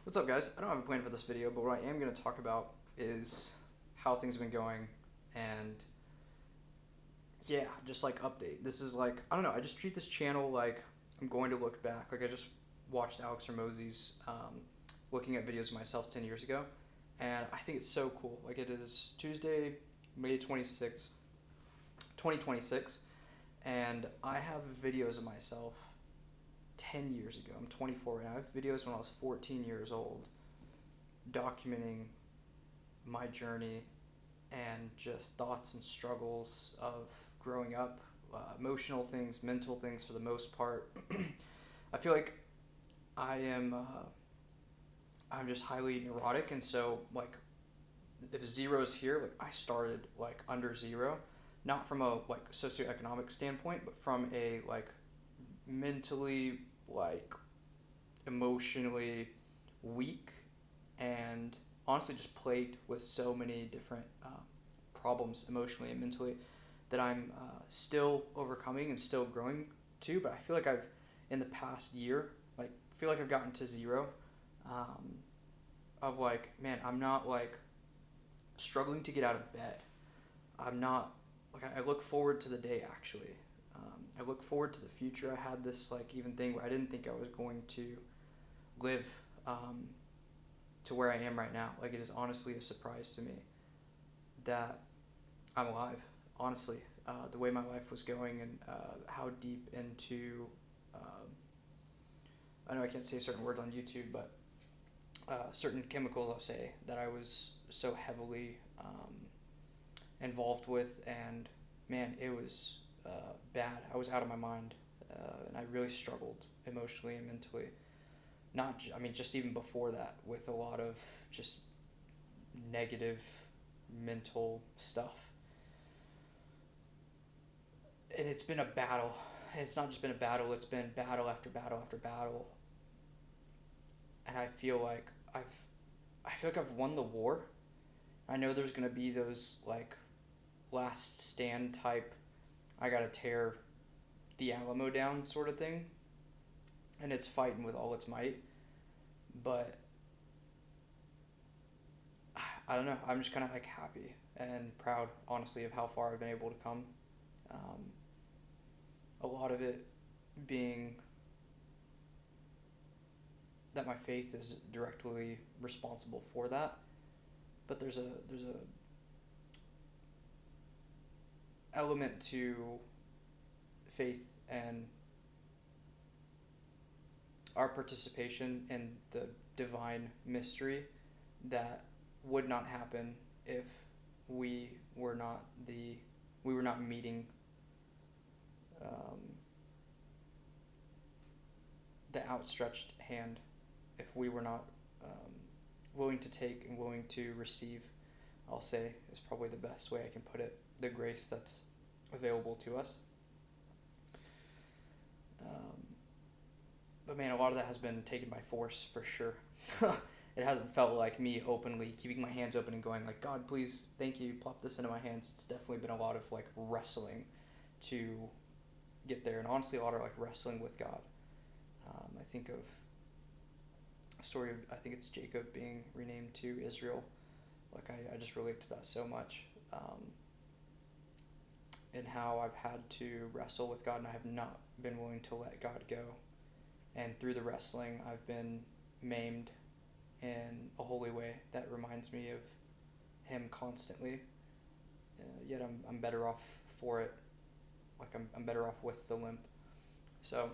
What's up, guys? I don't have a plan for this video, but what I am going to talk about is how things have been going and yeah, just like update. This is like, I don't know, I just treat this channel like I'm going to look back. Like I just watched Alex Hormozzi's looking at videos of myself 10 years ago, and I think it's so cool. Like it is Tuesday, May 26th, 2026, and I have videos of myself 10 years ago. I'm 24 and I have videos when I was 14 years old documenting my journey and just thoughts and struggles of growing up, emotional things, mental things for the most part. I feel like I am, I'm just highly neurotic, and so like if zero's here, like I started like under zero, not from a like socioeconomic standpoint, but from a like mentally, like emotionally weak, and honestly just plagued with so many different problems emotionally and mentally that I'm still overcoming and still growing to. But I feel like I've, in the past year, like, feel like I've gotten to zero, um, of like, man, I'm not like struggling to get out of bed. I'm not, like, I look forward to the day actually. I look forward to the future. I had this, like, even thing where I didn't think I was going to live to where I am right now. Like, it is honestly a surprise to me that I'm alive, honestly. The way my life was going, and how deep into, I know I can't say certain words on YouTube, but certain chemicals, I'll say, that I was so heavily involved with, and man, it was bad. I was out of my mind, and I really struggled emotionally and mentally. I mean, just even before that, with a lot of just negative mental stuff. And it's been a battle. It's not just been a battle, it's been battle after battle after battle. And I feel like I've won the war. I know there's going to be those like last stand type, I got to tear the Alamo down sort of thing. And it's fighting with all its might. But I don't know. I'm just kind of like happy and proud, honestly, of how far I've been able to come. Um, a lot of it being that my faith is directly responsible for that. But there's a element to faith and our participation in the divine mystery that would not happen if we were not the we were not meeting um, the outstretched hand, if we were not willing to take and willing to receive, I'll say, is probably the best way I can put it, the grace that's available to us. Um, but man, a lot of that has been taken by force for sure. It hasn't felt like me openly keeping my hands open and going like, God, please, thank you, plop this into my hands. It's definitely been a lot of like wrestling to get there, and honestly a lot of like wrestling with God. I think of a story of, I think it's Jacob being renamed to Israel. Like I just relate to that so much, and how I've had to wrestle with God and I have not been willing to let God go. And through the wrestling, I've been maimed in a holy way that reminds me of Him constantly. Yet I'm better off for it. Like I'm better off with the limp. So,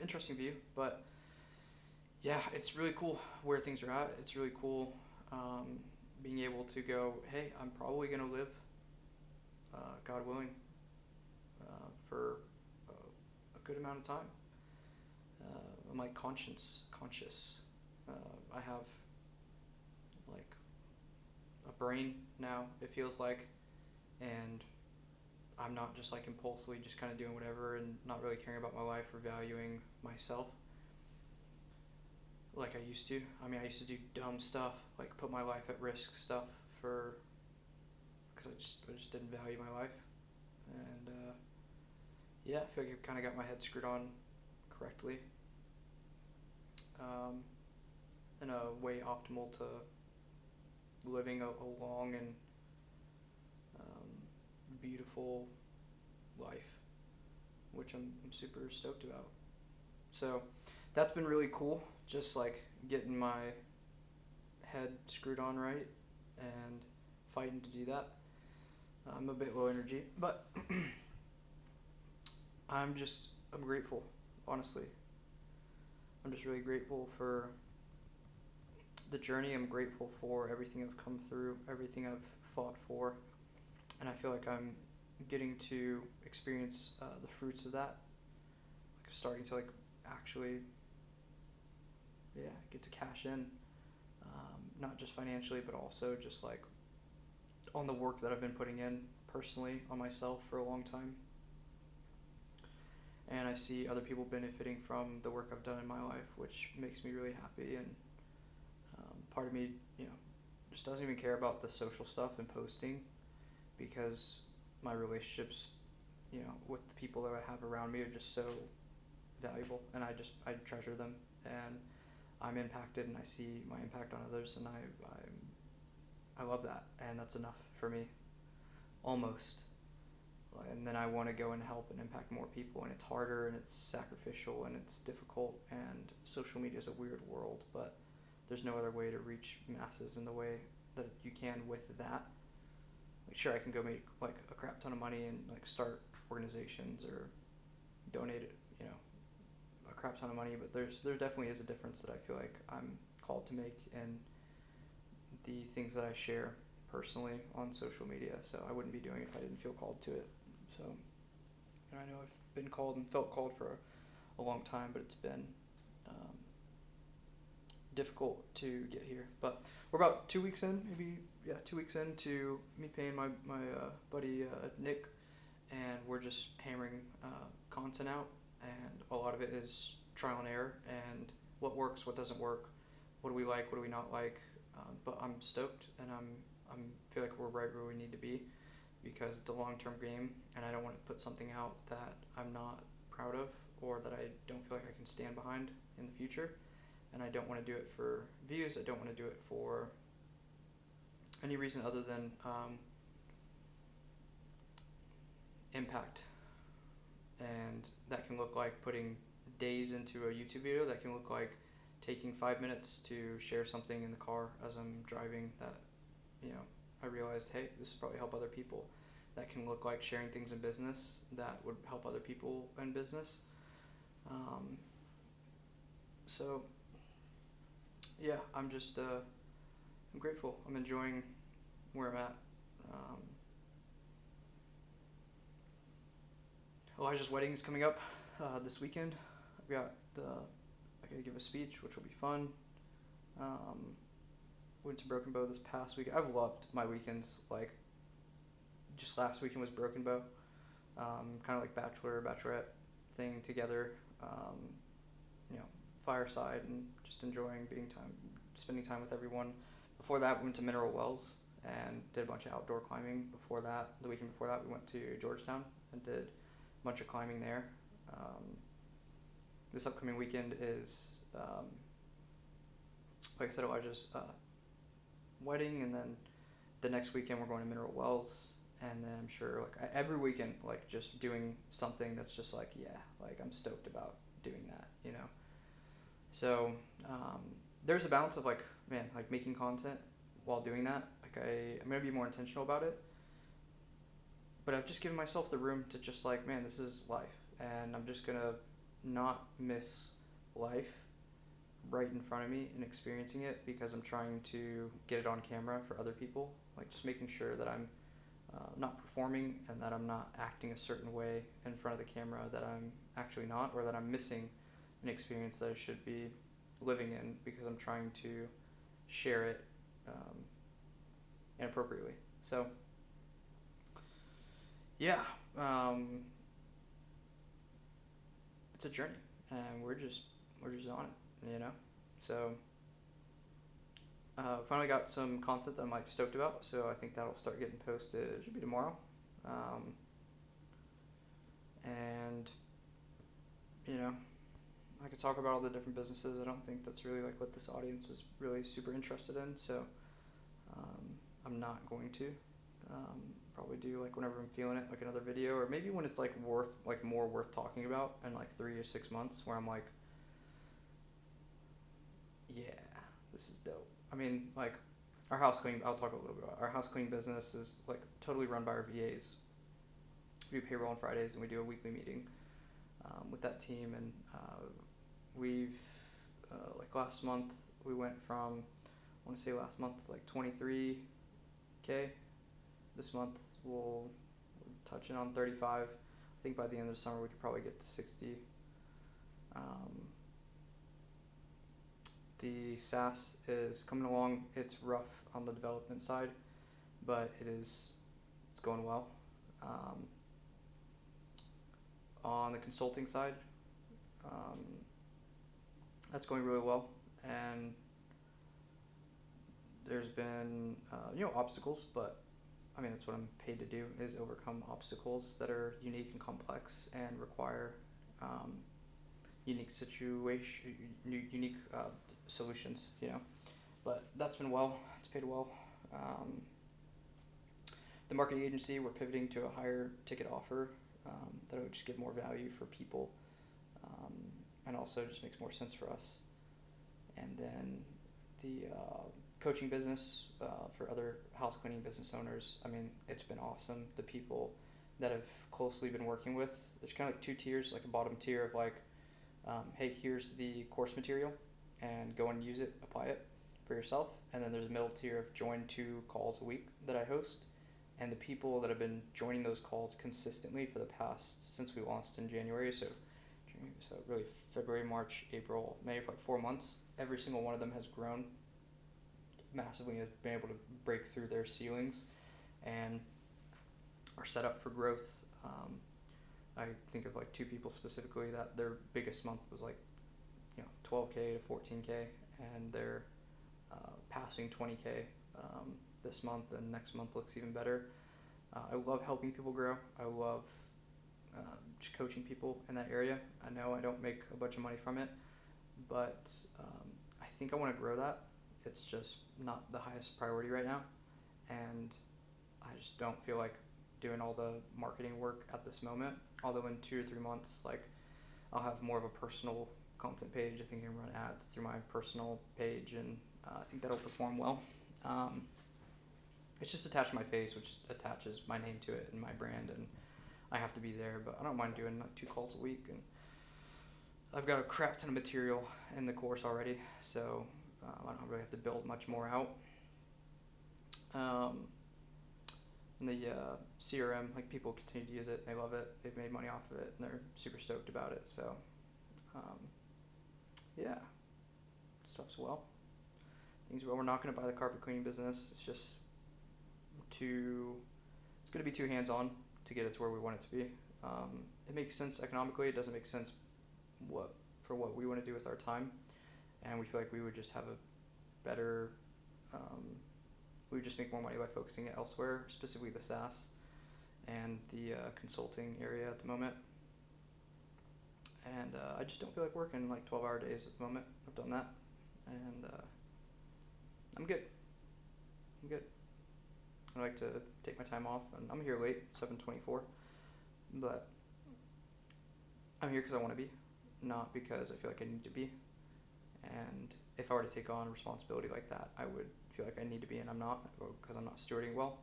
interesting view, but yeah, it's really cool where things are at. It's really cool being able to go, hey, I'm probably going to live, God willing, for a good amount of time. I'm like conscious. I have like a brain now, it feels like, and I'm not just like impulsively just kind of doing whatever and not really caring about my life or valuing myself like I used to. I mean, I used to do dumb stuff, like put my life at risk stuff for, because I just didn't value my life. And yeah, I feel like I kind of got my head screwed on correctly. way optimal to living a long and beautiful life, which I'm super stoked about. So that's been really cool, just like getting my head screwed on right and fighting to do that. I'm a bit low energy, but I'm grateful, honestly. I'm just really grateful for the journey. I'm grateful for everything I've come through, everything I've fought for, and I feel like I'm getting to experience the fruits of that. Like starting to like actually, yeah, get to cash in, not just financially, but also just like on the work that I've been putting in personally on myself for a long time. And I see other people benefiting from the work I've done in my life, which makes me really happy. And part of me, just doesn't even care about the social stuff and posting, because my relationships, with the people that I have around me are just so valuable, and I treasure them, and I'm impacted, and I see my impact on others, and I love that, and that's enough for me, almost. And then I want to go and help and impact more people, and it's harder, and it's sacrificial, and it's difficult, and social media is a weird world, but there's no other way to reach masses in the way that you can with that. Like, sure, I can go make like a crap ton of money and like start organizations or donate it, a crap ton of money, but there definitely is a difference that I feel like I'm called to make in the things that I share personally on social media. So I wouldn't be doing it if I didn't feel called to it. So, I know I've been called and felt called for a long time, but it's been difficult to get here. But we're about 2 weeks in, 2 weeks in to me paying my buddy Nick, and we're just hammering content out, and a lot of it is trial and error, and what works, what doesn't work, what do we like, what do we not like. But I'm stoked, and I'm feel like we're right where we need to be, because it's a long-term game, and I don't want to put something out that I'm not proud of or that I don't feel like I can stand behind in the future. And I don't want to do it for views. I don't want to do it for any reason other than impact. And that can look like putting days into a YouTube video. That can look like taking 5 minutes to share something in the car as I'm driving that, I realized, hey, this will probably help other people. That can look like sharing things in business that would help other people in business. So, yeah, I'm just, I'm grateful. I'm enjoying where I'm at. Elijah's wedding is coming up this weekend. I got to give a speech, which will be fun. Went to Broken Bow this past week. I've loved my weekends. Like, just last weekend was Broken Bow. Kind of like bachelorette thing together. Fireside, and just enjoying spending time with everyone. Before that, we went to Mineral Wells and did a bunch of outdoor climbing. Before that, the weekend before that, we went to Georgetown and did a bunch of climbing there. This upcoming weekend is, like I said, Elijah's wedding, and then the next weekend we're going to Mineral Wells, and then I'm sure every weekend, just doing something that's just I'm stoked about doing that, So there's a balance of making content while doing that. I'm gonna be more intentional about it, but I've just given myself the room to just this is life, and I'm just gonna not miss life right in front of me and experiencing it, because I'm trying to get it on camera for other people. Just making sure that I'm not performing, and that I'm not acting a certain way in front of the camera that I'm actually not, or that I'm missing an experience that I should be living in, because I'm trying to share it inappropriately. So, yeah, it's a journey, and we're just on it, So, finally got some content that I'm stoked about, so I think that'll start getting posted. It should be tomorrow, and I could talk about all the different businesses. I don't think that's really like what this audience is really super interested in. So I'm not going to. Probably do like whenever I'm feeling it, like another video, or maybe when it's like more worth talking about in like 3 or 6 months, where I'm like, yeah, this is dope. I mean, like our house cleaning. I'll talk a little bit about our house cleaning business is like totally run by our VAs. We do payroll on Fridays, and we do a weekly meeting with that team. And we've like last month we went from, I want to say last month like 23K. This month we're touching on 35. I think by the end of the summer we could probably get to 60. The SaaS is coming along. It's rough on the development side, but it's going well. On the consulting side, that's going really well, and there's been obstacles, but I mean that's what I'm paid to do, is overcome obstacles that are unique and complex and require unique solutions. But that's been well. It's paid well. The marketing agency, we're pivoting to a higher ticket offer that would just give more value for people, and also just makes more sense for us. And then the coaching business for other house cleaning business owners. I mean, it's been awesome. The people that have closely been working with, there's kind of like two tiers, like a bottom tier of like, hey, here's the course material and go and use it, apply it for yourself. And then there's a middle tier of join 2 calls a week that I host. And the people that have been joining those calls consistently for the past, since we launched in January, so really February, March, April, May, for like 4 months, every single one of them has grown massively, has been able to break through their ceilings and are set up for growth. I think of like 2 people specifically that their biggest month was like 12K to 14K, and they're passing 20K this month, and next month looks even better. I love helping people grow. I love just coaching people in that area. I know I don't make a bunch of money from it, but I think I want to grow that. It's just not the highest priority right now, and I just don't feel like doing all the marketing work at this moment. Although in 2 or 3 months, like I'll have more of a personal content page. I think I can run ads through my personal page, and I think that'll perform well. It's just attached to my face, which attaches my name to it and my brand, and I have to be there. But I don't mind doing like 2 calls a week, and I've got a crap ton of material in the course already, so I don't really have to build much more out. And the CRM, like people continue to use it, they love it, they've made money off of it, and they're super stoked about it. So yeah, stuff's well. Things well. We're not going to buy the carpet cleaning business. It's just it's going to be too hands-on to get it to where we want it to be. It makes sense economically. It doesn't make sense for what we want to do with our time, and we feel like we would just have a better we would just make more money by focusing it elsewhere, specifically the SaaS and the consulting area at the moment. And I just don't feel like working like 12-hour days at the moment. I've done that, and I'm good. I like to take my time off, and I'm here late, 7:24, but I'm here because I want to be, not because I feel like I need to be. And if I were to take on responsibility like that, I would feel like I need to be, and I'm not, because I'm not stewarding well.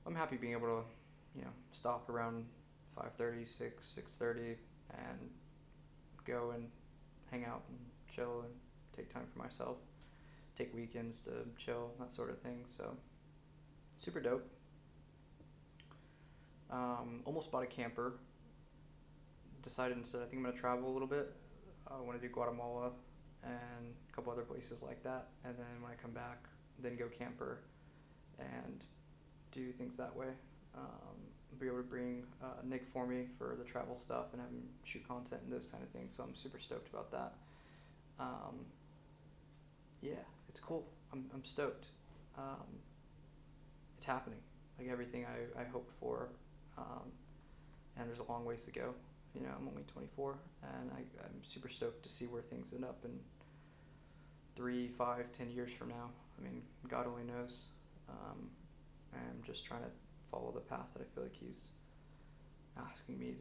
I'm happy being able to, stop around 5:30, 6:30, and go and hang out and chill and take time for myself, take weekends to chill, that sort of thing. So super dope. Almost bought a camper. Decided instead I think I'm going to travel a little bit. I want to do Guatemala and a couple other places like that, and then when I come back, then go camper and do things that way. Be able to bring Nick for me for the travel stuff and have him shoot content and those kind of things, so I'm super stoked about that. Yeah, it's cool. I'm stoked. It's happening, like everything I hoped for, and there's a long ways to go. I'm only 24, and I'm super stoked to see where things end up in 3, 5, 10 years from now. I mean, God only knows. I'm just trying to follow the path that I feel like He's asking me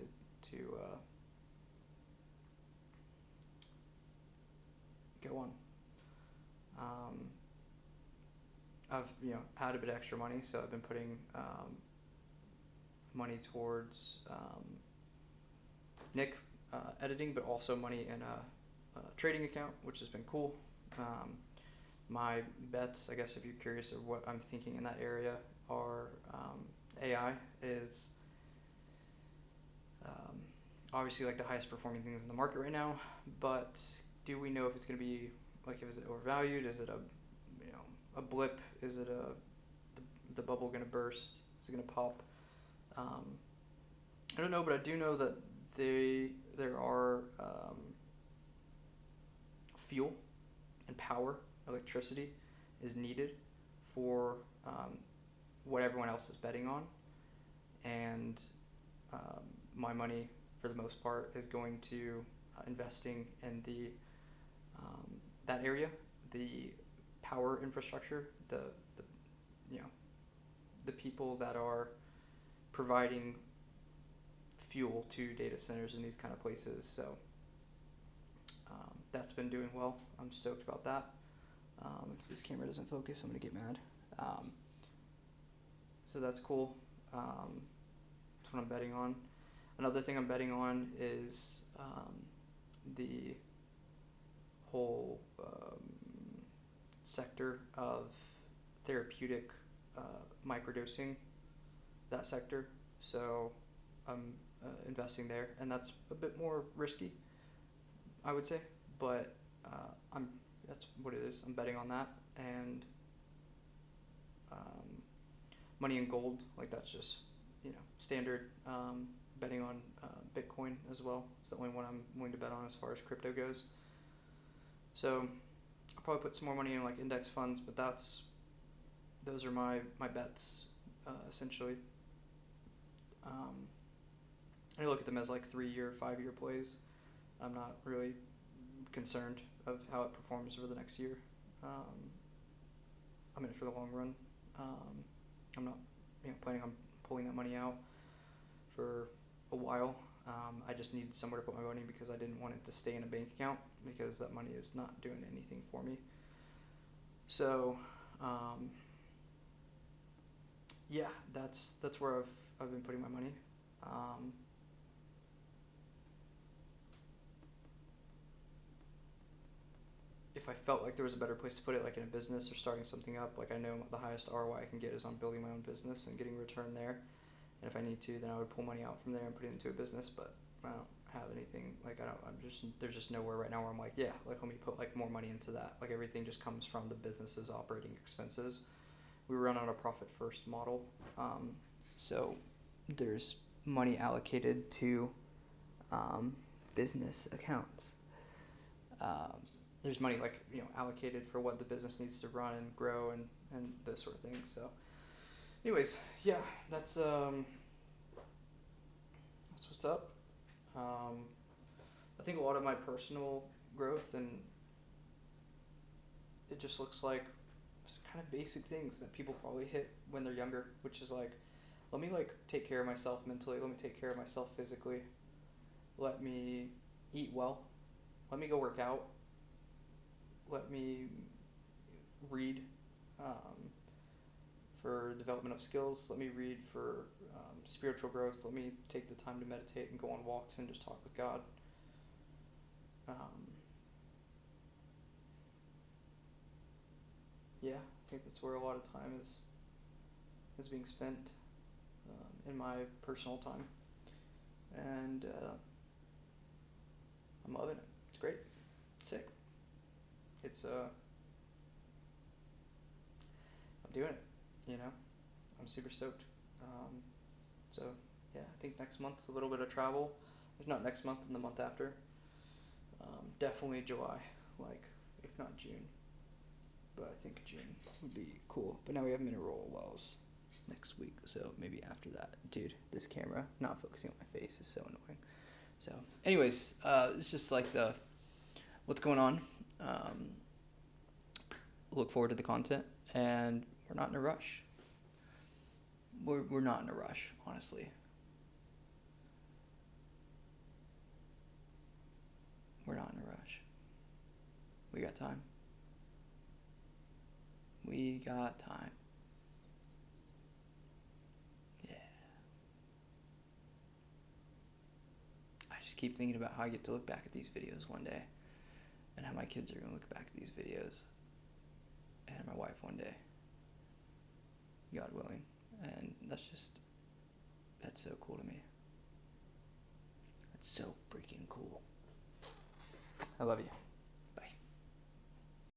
to go on. I've had a bit of extra money, so I've been putting money towards Nick editing, but also money in a trading account, which has been cool. My bets, I guess, if you're curious of what I'm thinking in that area, are AI is obviously like the highest performing things in the market right now, but do we know if it's going to be like, if is it overvalued? Is it a blip? Is it the bubble going to burst? Is it going to pop? I don't know, but I do know that there are fuel and power, electricity is needed for what everyone else is betting on, and my money for the most part is going to investing in the that area, the power infrastructure, the people that are providing fuel to data centers in these kind of places. So that's been doing well. I'm stoked about that. If this camera doesn't focus, I'm gonna get mad. So that's cool. That's what I'm betting on. Another thing I'm betting on is the whole sector of therapeutic microdosing, that sector. So I'm investing there, and that's a bit more risky, I would say, but that's what it is. I'm betting on that, and money in gold, like that's just standard. Betting on Bitcoin as well. It's the only one I'm willing to bet on as far as crypto goes. So I'll probably put some more money in like index funds, but those are my bets essentially. I look at them as like 3-year, 5-year plays. I'm not really concerned of how it performs over the next year. I'm in it for the long run. I'm not planning on pulling that money out for a while. I just needed somewhere to put my money because I didn't want it to stay in a bank account, because that money is not doing anything for me. So yeah, that's where I've been putting my money. If I felt like there was a better place to put it, like in a business or starting something up, like I know the highest ROI I can get is on building my own business and getting return there. And if I need to, then I would pull money out from there and put it into a business. But I don't have anything, like there's just nowhere right now where I'm like, yeah, like let me put like more money into that. Like everything just comes from the business's operating expenses. We run on a profit first model. So there's money allocated to business accounts. There's money like allocated for what the business needs to run and grow and those sort of things. So anyways, yeah, that's what's up. I think a lot of my personal growth, and it just looks like kind of basic things that people probably hit when they're younger, which is like, let me like take care of myself mentally, let me take care of myself physically, let me eat well, let me go work out, let me read for development of skills, let me read for spiritual growth, let me take the time to meditate and go on walks and just talk with God. Yeah, I think that's where a lot of time is being spent in my personal time, and I'm loving it. It's great. It's sick. It's I'm doing it. I'm super stoked. So yeah, I think next month a little bit of travel. If not next month, then the month after. Definitely July, like if not June. But I think June would be cool. But now we have mineral wells next week, so maybe after that. Dude, this camera not focusing on my face is so annoying. So, anyways, it's just like what's going on. Look forward to the content, and we're not in a rush. We're not in a rush, honestly. We're not in a rush. We got time. We got time. Yeah. I just keep thinking about how I get to look back at these videos one day, and how my kids are going to look back at these videos, and my wife one day, God willing. And that's so cool to me. That's so freaking cool. I love you.